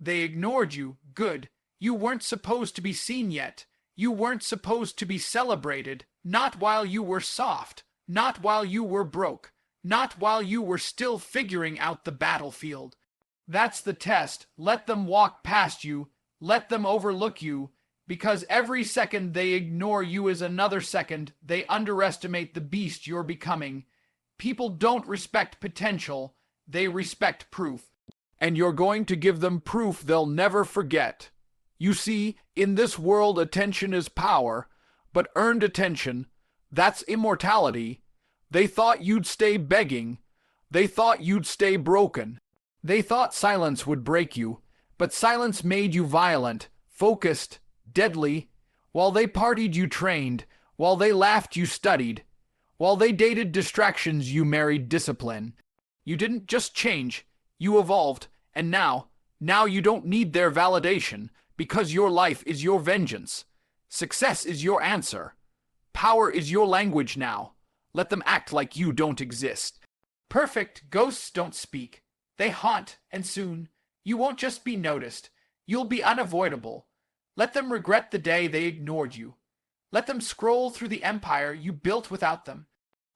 They ignored you. Good. You weren't supposed to be seen yet. You weren't supposed to be celebrated. Not while you were soft. Not while you were broke. Not while you were still figuring out the battlefield. That's the test. Let them walk past you. Let them overlook you. Because every second they ignore you is another second they underestimate the beast you're becoming. People don't respect potential. They respect proof. And you're going to give them proof they'll never forget. You see, in this world attention is power, but earned attention, that's immortality. They thought you'd stay begging. They thought you'd stay broken. They thought silence would break you, but silence made you violent, focused, deadly. While they partied you trained, while they laughed you studied, while they dated distractions you married discipline. You didn't just change, you evolved, and now you don't need their validation, because your life is your vengeance. Success is your answer. Power is your language now. Let them act like you don't exist. Perfect ghosts don't speak. They haunt, and soon, you won't just be noticed. You'll be unavoidable. Let them regret the day they ignored you. Let them scroll through the empire you built without them.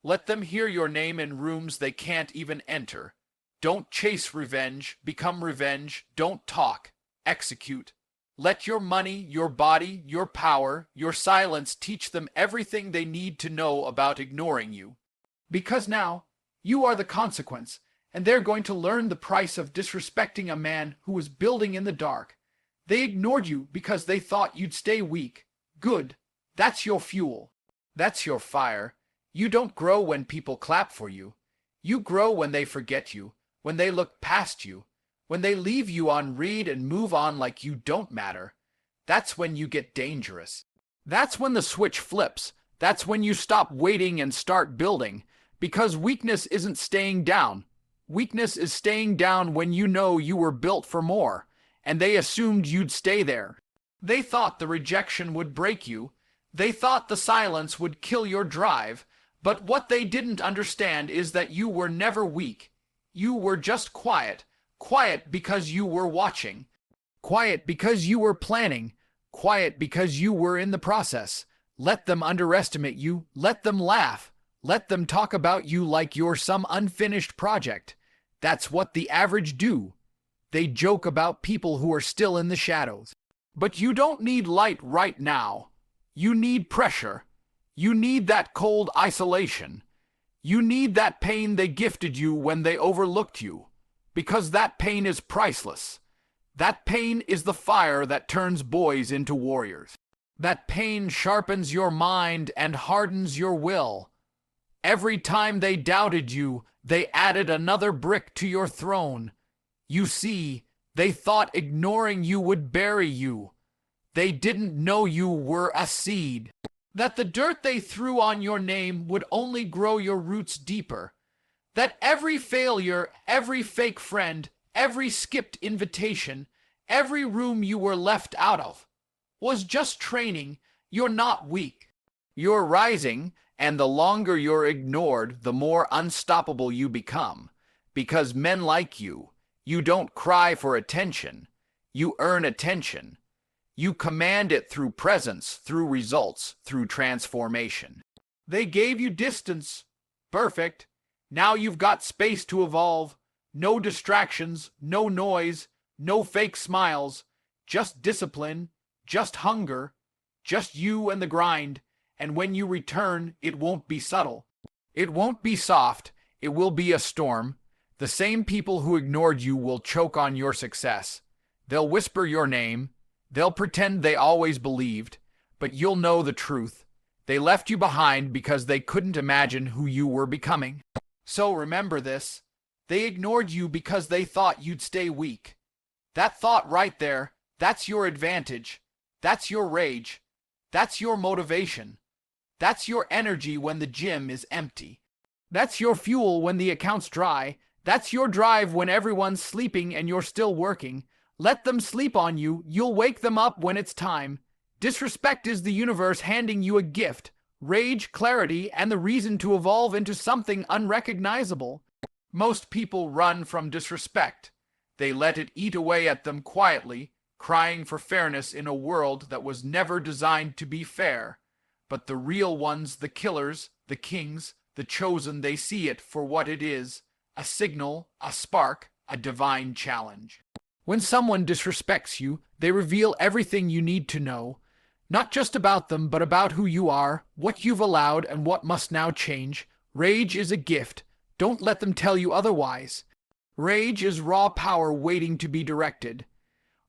Let them hear your name in rooms they can't even enter. Don't chase revenge, become revenge. Don't talk, execute. Let your money, your body, your power, your silence teach them everything they need to know about ignoring you. Because now, you are the consequence, and they're going to learn the price of disrespecting a man who was building in the dark. They ignored you because they thought you'd stay weak. Good. That's your fuel. That's your fire. You don't grow when people clap for you. You grow when they forget you, when they look past you, when they leave you on read and move on like you don't matter. That's when you get dangerous. That's when the switch flips. That's when you stop waiting and start building. Because weakness isn't staying down. Weakness is staying down when you know you were built for more, and they assumed you'd stay there. They thought the rejection would break you. They thought the silence would kill your drive. But what they didn't understand is that you were never weak. You were just quiet. Quiet because you were watching. Quiet because you were planning. Quiet because you were in the process. Let them underestimate you. Let them laugh. Let them talk about you like you're some unfinished project. That's what the average do. They joke about people who are still in the shadows. But you don't need light right now. You need pressure. You need that cold isolation. You need that pain they gifted you when they overlooked you. Because that pain is priceless. That pain is the fire that turns boys into warriors. That pain sharpens your mind and hardens your will. Every time they doubted you, they added another brick to your throne. You see, they thought ignoring you would bury you. They didn't know you were a seed. That the dirt they threw on your name would only grow your roots deeper. That every failure, every fake friend, every skipped invitation, every room you were left out of, was just training. You're not weak. You're rising, and the longer you're ignored, the more unstoppable you become. Because men like you don't cry for attention. You earn attention. You command it through presence, through results, through transformation. They gave you distance. Perfect. Now you've got space to evolve. No distractions, no noise, no fake smiles. Just discipline, just hunger, just you and the grind. And when you return, it won't be subtle. It won't be soft. It will be a storm. The same people who ignored you will choke on your success. They'll whisper your name. They'll pretend they always believed, but you'll know the truth. They left you behind because they couldn't imagine who you were becoming. So remember this. They ignored you because they thought you'd stay weak. That thought right there, that's your advantage. That's your rage. That's your motivation. That's your energy when the gym is empty. That's your fuel when the account's dry. That's your drive when everyone's sleeping and you're still working. Let them sleep on you. You'll wake them up when it's time. Disrespect is the universe handing you a gift. Rage, clarity, and the reason to evolve into something unrecognizable. Most people run from disrespect. They let it eat away at them quietly, crying for fairness in a world that was never designed to be fair. But the real ones, the killers, the kings, the chosen, they see it for what it is, a signal, a spark, a divine challenge. When someone disrespects you, they reveal everything you need to know, not just about them, but about who you are, what you've allowed, and what must now change. Rage is a gift. Don't let them tell you otherwise. Rage is raw power waiting to be directed.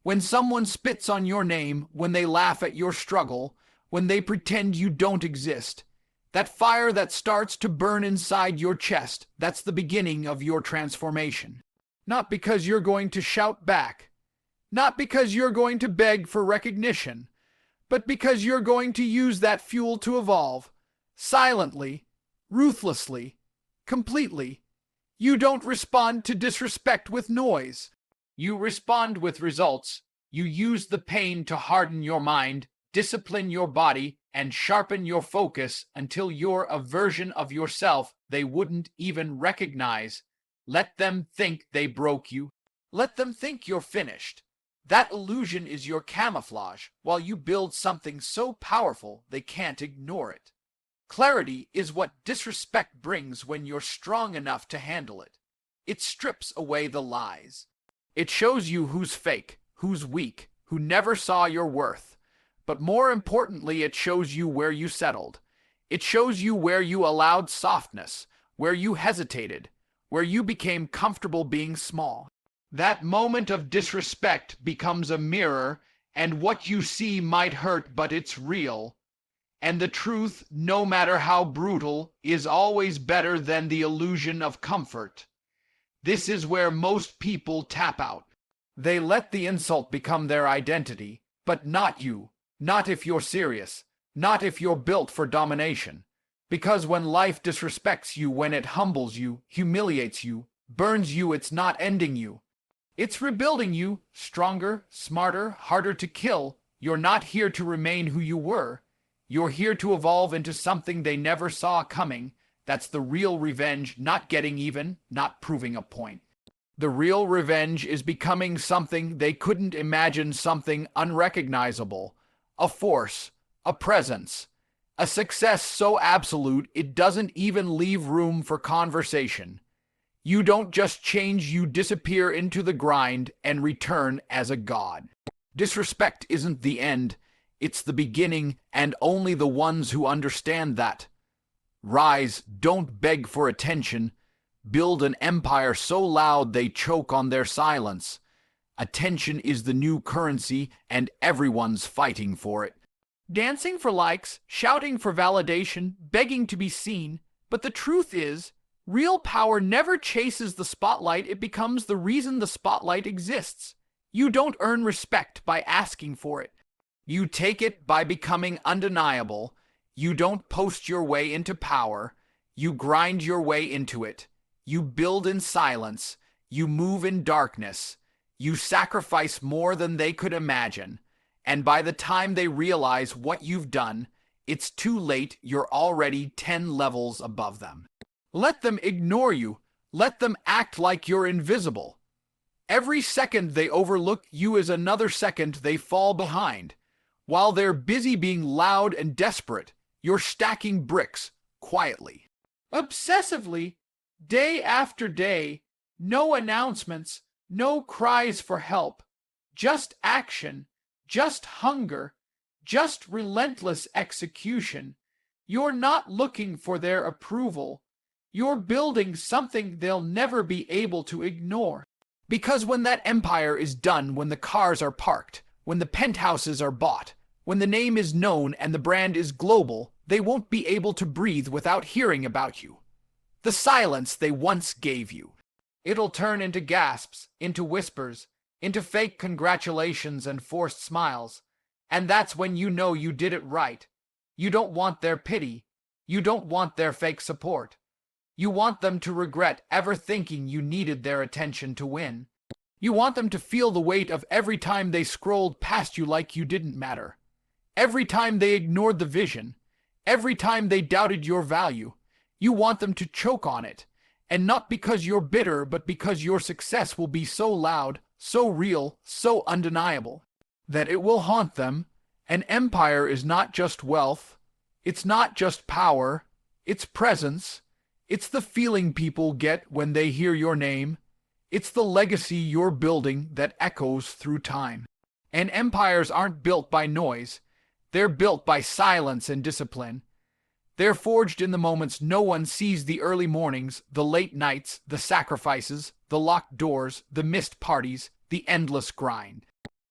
When someone spits on your name, when they laugh at your struggle, when they pretend you don't exist, that fire that starts to burn inside your chest, that's the beginning of your transformation. Not because you're going to shout back, not because you're going to beg for recognition, but because you're going to use that fuel to evolve, silently, ruthlessly, completely. You don't respond to disrespect with noise. You respond with results. You use the pain to harden your mind, discipline your body, and sharpen your focus until you're a version of yourself they wouldn't even recognize. Let them think they broke you. Let them think you're finished. That illusion is your camouflage while you build something so powerful they can't ignore it. Clarity is what disrespect brings when you're strong enough to handle it. It strips away the lies. It shows you who's fake, who's weak, who never saw your worth. But more importantly, it shows you where you settled. It shows you where you allowed softness, where you hesitated, where you became comfortable being small. That moment of disrespect becomes a mirror, and what you see might hurt, but it's real. And the truth, no matter how brutal, is always better than the illusion of comfort. This is where most people tap out. They let the insult become their identity, but not you. Not if you're serious. Not if you're built for domination. Because when life disrespects you, when it humbles you, humiliates you, burns you, it's not ending you. It's rebuilding you, stronger, smarter, harder to kill. You're not here to remain who you were. You're here to evolve into something they never saw coming. That's the real revenge, not getting even, not proving a point. The real revenge is becoming something they couldn't imagine, something unrecognizable. A force, a presence, a success so absolute it doesn't even leave room for conversation. You don't just change, you disappear into the grind and return as a god. Disrespect isn't the end. It's the beginning, and only the ones who understand that. Rise, don't beg for attention. Build an empire so loud they choke on their silence. Attention is the new currency, and everyone's fighting for it. Dancing for likes, shouting for validation, begging to be seen. But the truth is, real power never chases the spotlight, it becomes the reason the spotlight exists. You don't earn respect by asking for it. You take it by becoming undeniable. You don't post your way into power. You grind your way into it. You build in silence. You move in darkness. You sacrifice more than they could imagine. And by the time they realize what you've done, it's too late. You're already 10 levels above them. Let them ignore you. Let them act like you're invisible. Every second they overlook you is another second they fall behind. While they're busy being loud and desperate, you're stacking bricks quietly. Obsessively, day after day, no announcements, no cries for help, just action, just hunger, just relentless execution. You're not looking for their approval. You're building something they'll never be able to ignore. Because when that empire is done, when the cars are parked, when the penthouses are bought, when the name is known and the brand is global, they won't be able to breathe without hearing about you. The silence they once gave you. It'll turn into gasps, into whispers, into fake congratulations and forced smiles. And that's when you know you did it right. You don't want their pity. You don't want their fake support. You want them to regret ever thinking you needed their attention to win. You want them to feel the weight of every time they scrolled past you like you didn't matter. Every time they ignored the vision. Every time they doubted your value. You want them to choke on it. And not because you're bitter, but because your success will be so loud, so real, so undeniable, that it will haunt them. An empire is not just wealth. It's not just power. It's presence. It's the feeling people get when they hear your name. It's the legacy you're building that echoes through time. And empires aren't built by noise. They're built by silence and discipline. They're forged in the moments no one sees: the early mornings, the late nights, the sacrifices, the locked doors, the missed parties, the endless grind.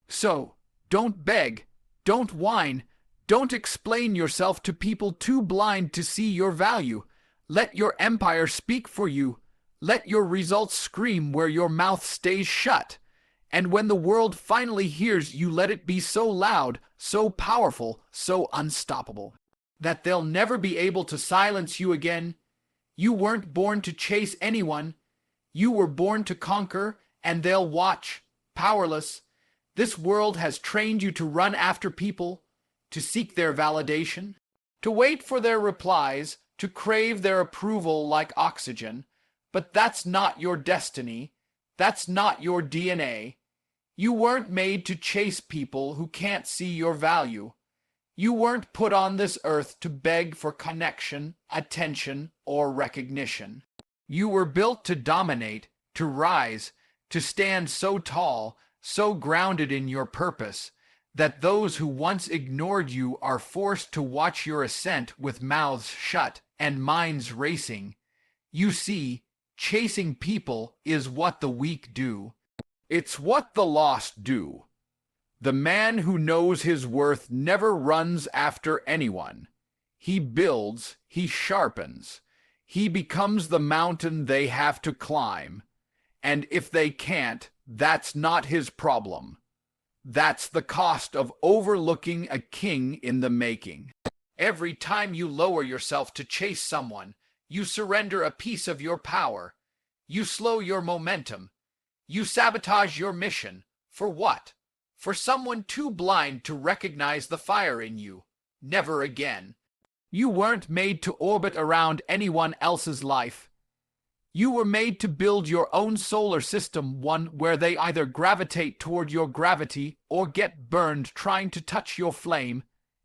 So, don't beg, don't whine, don't explain yourself to people too blind to see your value. Let your empire speak for you. Let your results scream where your mouth stays shut. And when the world finally hears you, let it be so loud, so powerful, so unstoppable, that they'll never be able to silence you again. You weren't born to chase anyone. You were born to conquer, and they'll watch, powerless. This world has trained you to run after people, to seek their validation, to wait for their replies, to crave their approval like oxygen. But that's not your destiny. That's not your DNA. You weren't made to chase people who can't see your value. You weren't put on this earth to beg for connection, attention, or recognition. You were built to dominate, to rise, to stand so tall, so grounded in your purpose, that those who once ignored you are forced to watch your ascent with mouths shut and minds racing. You see, chasing people is what the weak do. It's what the lost do. The man who knows his worth never runs after anyone. He builds, he sharpens. He becomes the mountain they have to climb. And if they can't, that's not his problem. That's the cost of overlooking a king in the making. Every time you lower yourself to chase someone, you surrender a piece of your power. You slow your momentum. You sabotage your mission. For what? For someone too blind to recognize the fire in you. Never again. You weren't made to orbit around anyone else's life. You were made to build your own solar system, one where they either gravitate toward your gravity or get burned trying to touch your flame.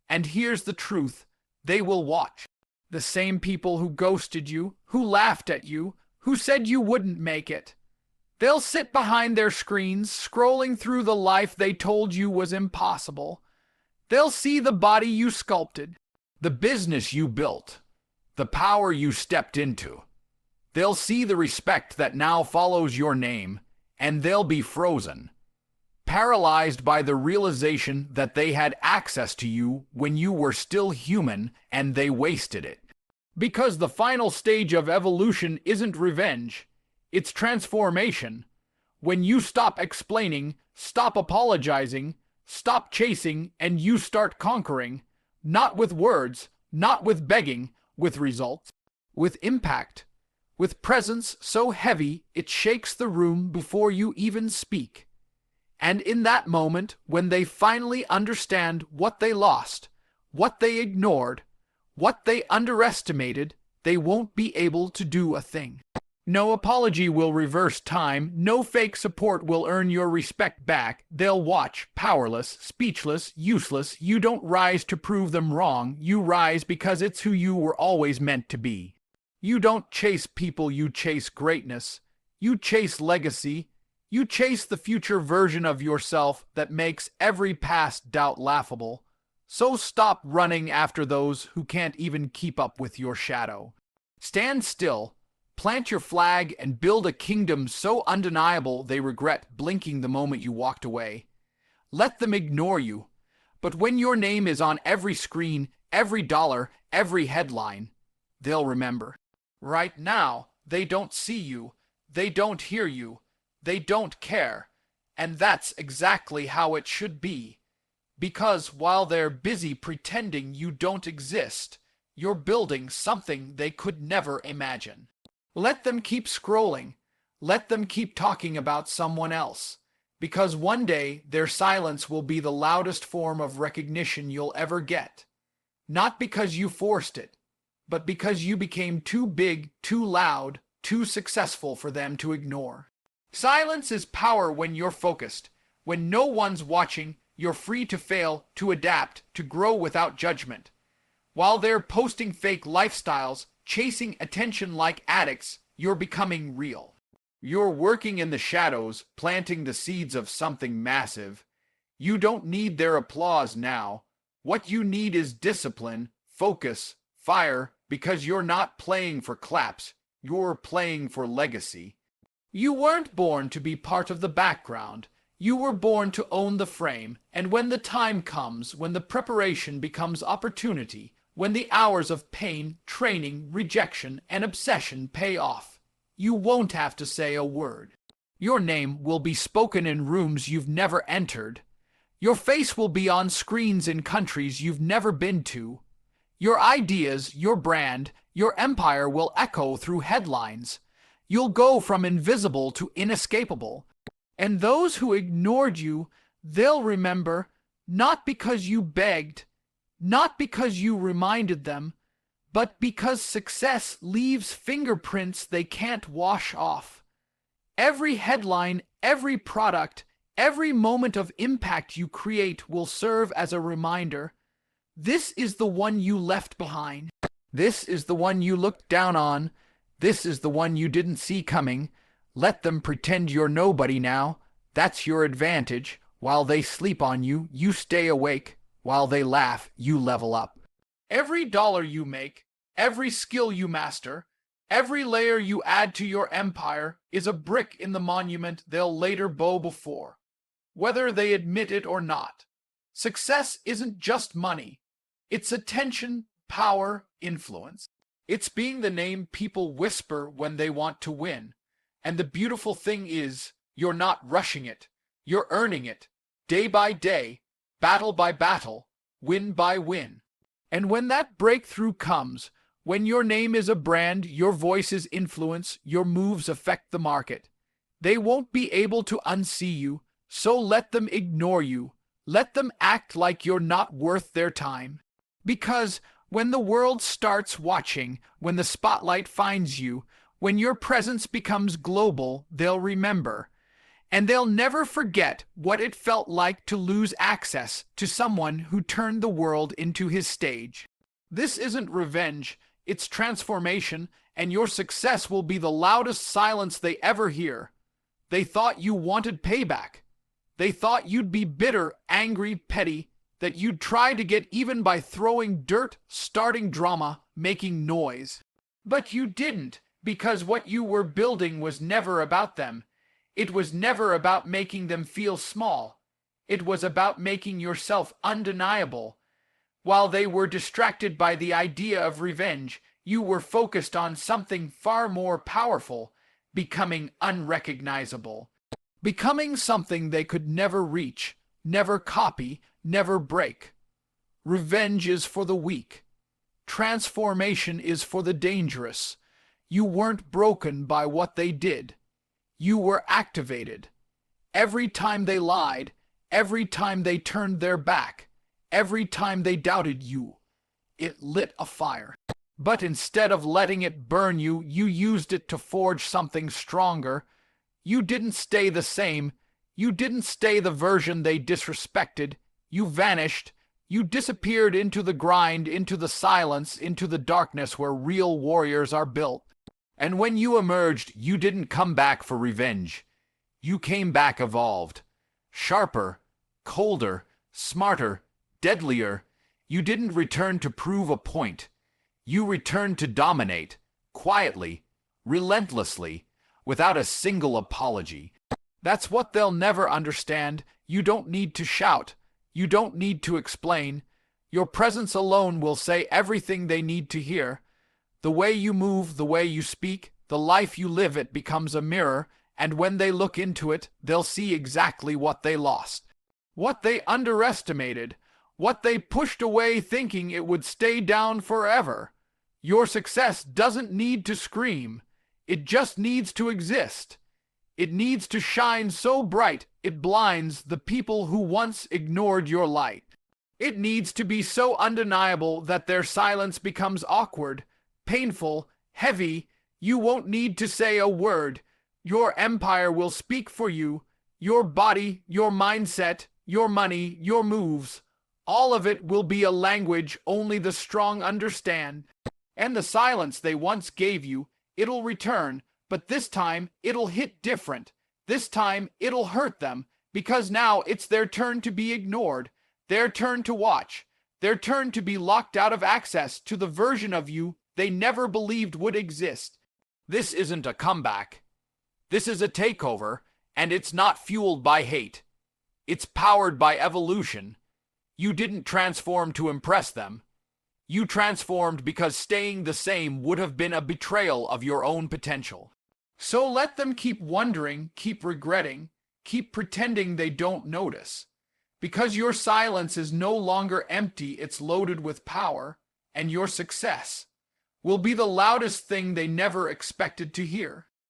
And here's the truth: they will watch. The same people who ghosted you, who laughed at you, who said you wouldn't make it. They'll sit behind their screens, scrolling through the life they told you was impossible. They'll see the body you sculpted, the business you built, the power you stepped into. They'll see the respect that now follows your name, and they'll be frozen, paralyzed by the realization that they had access to you when you were still human and they wasted it. Because the final stage of evolution isn't revenge. It's transformation. When you stop explaining, stop apologizing, stop chasing, and you start conquering, not with words, not with begging, with results, with impact, with presence so heavy it shakes the room before you even speak. And in that moment, when they finally understand what they lost, what they ignored, what they underestimated, they won't be able to do a thing. No apology will reverse time. No fake support will earn your respect back. They'll watch, powerless, speechless, useless. You don't rise to prove them wrong. You rise because it's who you were always meant to be. You don't chase people, you chase greatness. You chase legacy. You chase the future version of yourself that makes every past doubt laughable. So stop running after those who can't even keep up with your shadow. Stand still. Plant your flag and build a kingdom so undeniable they regret blinking the moment you walked away. Let them ignore you. But when your name is on every screen, every dollar, every headline, they'll remember. Right now, they don't see you. They don't hear you. They don't care. And that's exactly how it should be. Because while they're busy pretending you don't exist, you're building something they could never imagine. Let them keep scrolling. Let them keep talking about someone else. Because one day, their silence will be the loudest form of recognition you'll ever get. Not because you forced it, but because you became too big, too loud, too successful for them to ignore. Silence is power when you're focused. When no one's watching, you're free to fail, to adapt, to grow without judgment. While they're posting fake lifestyles, chasing attention like addicts, you're becoming real. You're working in the shadows, planting the seeds of something massive. You don't need their applause now. What you need is discipline, focus, fire, because you're not playing for claps, you're playing for legacy. You weren't born to be part of the background. You were born to own the frame, and when the time comes, when the preparation becomes opportunity, when the hours of pain, training, rejection, and obsession pay off, you won't have to say a word. Your name will be spoken in rooms you've never entered. Your face will be on screens in countries you've never been to. Your ideas, your brand, your empire will echo through headlines. You'll go from invisible to inescapable. And those who ignored you, they'll remember, not because you begged, not because you reminded them, but because success leaves fingerprints they can't wash off. Every headline, every product, every moment of impact you create will serve as a reminder. This is the one you left behind. This is the one you looked down on. This is the one you didn't see coming. Let them pretend you're nobody now. That's your advantage. While they sleep on you, you stay awake. While they laugh, you level up. Every dollar you make, every skill you master, every layer you add to your empire is a brick in the monument they'll later bow before, whether they admit it or not. Success isn't just money. It's attention, power, influence. It's being the name people whisper when they want to win. And the beautiful thing is, you're not rushing it. You're earning it, day by day, battle by battle, win by win. And when that breakthrough comes, when your name is a brand, your voice is influence, your moves affect the market, they won't be able to unsee you, so let them ignore you. Let them act like you're not worth their time. Because when the world starts watching, when the spotlight finds you, when your presence becomes global, they'll remember. And they'll never forget what it felt like to lose access to someone who turned the world into his stage. This isn't revenge, it's transformation, and your success will be the loudest silence they ever hear. They thought you wanted payback. They thought you'd be bitter, angry, petty, that you'd try to get even by throwing dirt, starting drama, making noise. But you didn't, because what you were building was never about them. It was never about making them feel small. It was about making yourself undeniable. While they were distracted by the idea of revenge, you were focused on something far more powerful, becoming unrecognizable. Becoming something they could never reach, never copy, never break. Revenge is for the weak. Transformation is for the dangerous. You weren't broken by what they did. You were activated. Every time they lied, every time they turned their back, every time they doubted you, it lit a fire. But instead of letting it burn you, you used it to forge something stronger. You didn't stay the same. You didn't stay the version they disrespected. You vanished. You disappeared into the grind, into the silence, into the darkness where real warriors are built. And when you emerged, you didn't come back for revenge. You came back evolved. Sharper, colder, smarter, deadlier. You didn't return to prove a point. You returned to dominate, quietly, relentlessly, without a single apology. That's what they'll never understand. You don't need to shout. You don't need to explain. Your presence alone will say everything they need to hear. The way you move, the way you speak, the life you live, it becomes a mirror, and when they look into it, they'll see exactly what they lost, what they underestimated, what they pushed away thinking it would stay down forever. Your success doesn't need to scream. It just needs to exist. It needs to shine so bright it blinds the people who once ignored your light. It needs to be so undeniable that their silence becomes awkward, painful, heavy. You won't need to say a word. Your empire will speak for you. Your body, your mindset, your money, your moves. All of it will be a language only the strong understand. And the silence they once gave you, it'll return, but this time it'll hit different. This time it'll hurt them, because now it's their turn to be ignored, their turn to watch, their turn to be locked out of access to the version of you they never believed would exist. This isn't a comeback. This is a takeover, and it's not fueled by hate. It's powered by evolution. You didn't transform to impress them. You transformed because staying the same would have been a betrayal of your own potential. So let them keep wondering, keep regretting, keep pretending they don't notice. Because your silence is no longer empty, it's loaded with power, and your success will be the loudest thing they never expected to hear.